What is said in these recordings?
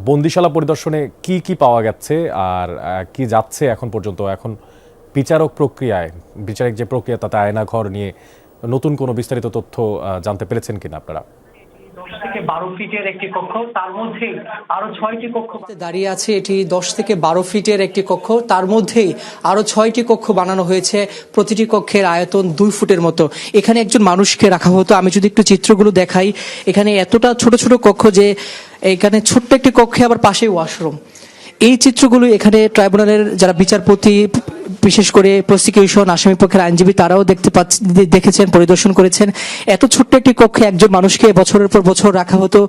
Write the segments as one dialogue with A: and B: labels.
A: বন্দিশালা পরিদর্শনে কি কি পাওয়া গেছে আর কি যাচ্ছে এখন পর্যন্ত? এখন বিচারিক যে প্রক্রিয়া তাতে আয়নাঘর নিয়ে নতুন কোনো বিস্তারিত তথ্য জানতে পেরেছেন কিনা আপনারা?
B: 10 থেকে 12 ফিটের একটি কক্ষ, তার মধ্যে আরো 6টি কক্ষ
C: দাঁড়িয়ে আছে। এটি 10 থেকে 12 ফিটের একটি কক্ষ, তার মধ্যেই আরো 6টি কক্ষ বানানো হয়েছে। প্রতিটি কক্ষের আয়তন 2 ফুটের মতো। এখানে একজন মানুষকে রাখা হতো। আমি যদি একটু চিত্রগুলো দেখাই, এখানে এতটা ছোট ছোট কক্ষ যে এখানে ছোট্ট একটি কক্ষে আবার পাশেই ওয়াশরুম। এই চিত্রগুলো এখানে ট্রাইব্যুনালের যারা বিচারপতি, বিশেষ করে প্রসিকিউশন, আসামি পক্ষের আইনজীবী, তারাও দেখেছেন, পরিদর্শন করেছেন। এত ছোট্ট একটি কক্ষে একজন মানুষকে বছরের পর বছর রাখা হতো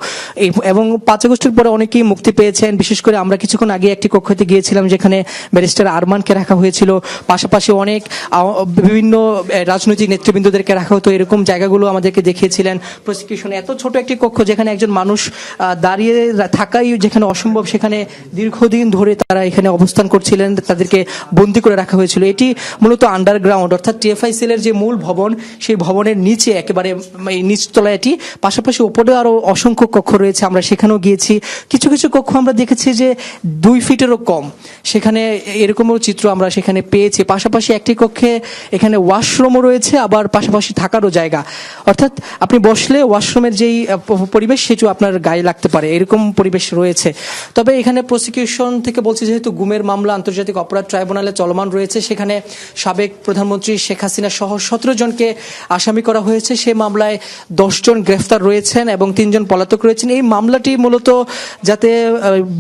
C: এবং 5 আগস্টের পরে অনেকেই মুক্তি পেয়েছেন। বিশেষ করে আমরা কিছুক্ষণ আগে একটি কক্ষতে গিয়েছিলাম যেখানে ব্যারিস্টার আরমানকে রাখা হয়েছিল, পাশাপাশি অনেক বিভিন্ন রাজনৈতিক নেতৃবৃন্দদেরকে রাখা হতো। এরকম জায়গাগুলো আমাদেরকে দেখিয়েছিলেন প্রসিকিউশন। এত ছোট একটি কক্ষ যেখানে একজন মানুষ দাঁড়িয়ে থাকাই যেখানে অসম্ভব, সেখানে দীর্ঘদিন ধরে তারা এখানে অবস্থান করছিলেন, তাদেরকে বন্দী করে রাখা হয়েছিল। এটি মূলত আন্ডারগ্রাউন্ড, অর্থাৎ টিএফআই সেলের যে মূল ভবন, সেই ভবনের নিচে একেবারে নিচতলায় এটি। পাশাপাশি উপরে আরো অসংখ্য কক্ষ রয়েছে, আমরা সেখানেও গিয়েছি। কিছু কিছু কক্ষ আমরা দেখেছি যে 2 ফিটেরও কম, সেখানে এরকমও চিত্র আমরা সেখানে পেয়েছি। পাশাপাশি একটি কক্ষে এখানে ওয়াশরুমও রয়েছে, আবার পাশাপাশি থাকারও জায়গা, অর্থাৎ আপনি বসলে ওয়াশরুমের যেই পরিবেশ সেটি আপনার গায়ে লাগতে পারে, এরকম পরিবেশ রয়েছে। তবে এখানে প্রসিকিউশন থেকে বলছে যেহেতু গুমের মামলা আন্তর্জাতিক অপরাধ ট্রাইব্যুনালে চলমান রয়েছে, সেখানে সাবেক প্রধানমন্ত্রী শেখ হাসিনা সহ 17 জনকে আসামি করা হয়েছে। সে মামলায় 10 জন গ্রেফতার রয়েছেন এবং 3 জন পলাতক রয়েছেন। এই মামলাটি মূলত যাতে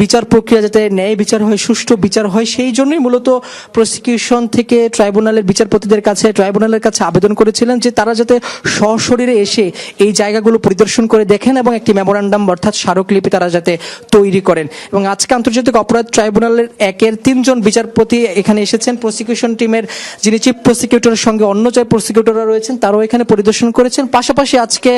C: বিচার প্রক্রিয়া, যাতে ন্যায় বিচার হয়, সুষ্ঠু বিচার হয়, সেই জন্যই মূলত প্রসিকিউশন থেকে ট্রাইব্যুনালের বিচারপতিদের কাছে, ট্রাইব্যুনালের কাছে আবেদন করেছিলেন যে তারা যাতে সশরীরে এসে এই জায়গাগুলো পরিদর্শন করে দেখেন এবং একটি মেমোরান্ডাম অর্থাৎ স্মারকলিপি তারা যাতে তৈরি করেন। এবং আজকে আন্তর্জাতিক অপরাধ ট্রাইব্যুনালের 1-এর 3 জন বিচারপতি এখানে এসেছেন। প্রসিকিউশন টিমের যিনি চিফ প্রসিকিউটরের সঙ্গে অন্য 4 প্রসিকিউটররা রয়েছেন, তারাও এখানে পরিদর্শন করেছেন। পাশাপাশি আজকে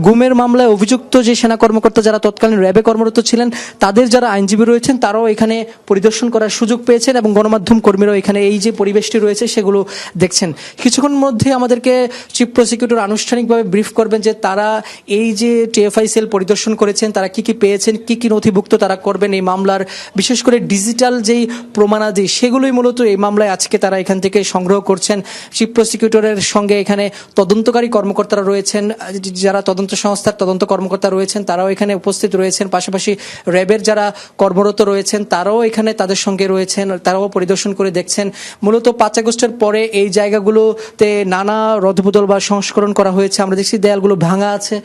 C: গুমের মামলায় অভিযুক্ত যে সেনা কর্মকর্তা যারা তৎকালীন র্যাবে কর্মরত ছিলেন, তাদের যারা আইনজীবী রয়েছেন, তারাও এখানে পরিদর্শন করার সুযোগ পেয়েছেন এবং গণমাধ্যম কর্মীরাও এখানে এই যে পরিবেশটি রয়েছে সেগুলো দেখছেন। কিছুক্ষণ মধ্যে আমাদেরকে চিফ প্রসিকিউটর আনুষ্ঠানিকভাবে ব্রিফ করবেন যে তারা এই যে টিএফআই সেল পরিদর্শন করেছেন, তারা কি কি পেয়েছেন, কি কি নথিভুক্ত তারা করবেন এই মামলার, বিশেষ করে ডিজিটাল যেই প্রমাণাদি সেগুলোই মূলত এই মামলায় আজকে তারা এখান থেকে সংগ্রহ করছেন। চিফ প্রসিকিউটরের সঙ্গে এখানে তদন্তকারী কর্মকর্তারা রয়েছেন, যারা তদন্ত সংস্থার তদন্ত কর্মকর্তা রয়েছেন, তারাও এখানে উপস্থিত রয়েছেন। পাশাপাশি র্যাবের যারা কর্মরত রয়েছেন তারাও এখানে তাদের সঙ্গে রয়েছেন, তারাও পরিদর্শন করে দেখছেন। মূলত 5 আগস্টের পরে এই জায়গাগুলোতে নানা রদবদল বা সংস্করণ করা হয়েছে। আমরা দেখছি দেয়ালগুলো ভাঙা আছে।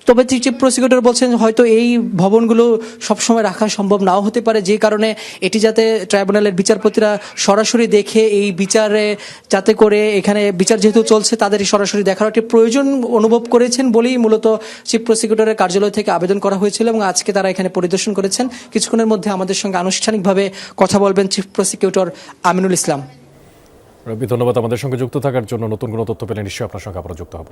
C: তবে চিফ প্রসিকিউটর বলছেন হয়তো এই ভবনগুলো সবসময় রাখা সম্ভব নাও হতে পারে, যে কারণে এটি যাতে ট্রাইব্যুনালের বিচারপতিরা সরাসরি দেখে এই বিচারে, যাতে করে এখানে বিচার যেহেতু চলছে তাদের সরাসরি দেখার একটি প্রয়োজন অনুভব করেছেন বলেই মূলত চিফ প্রসিকিউটরের কার্যালয় থেকে আবেদন করা হয়েছিল এবং আজকে তারা এখানে পরিদর্শন করেছেন। কিছুক্ষণের মধ্যে আমাদের সঙ্গে আনুষ্ঠানিকভাবে কথা বলবেন চিফ প্রসিকিউটর আমিনুল ইসলাম।
A: রবি, ধন্যবাদ আমাদের সঙ্গে যুক্ত থাকার জন্য। নতুন কোনো তথ্য পেলে নিশ্চয়ই আপনার সঙ্গে আবার যুক্ত হব।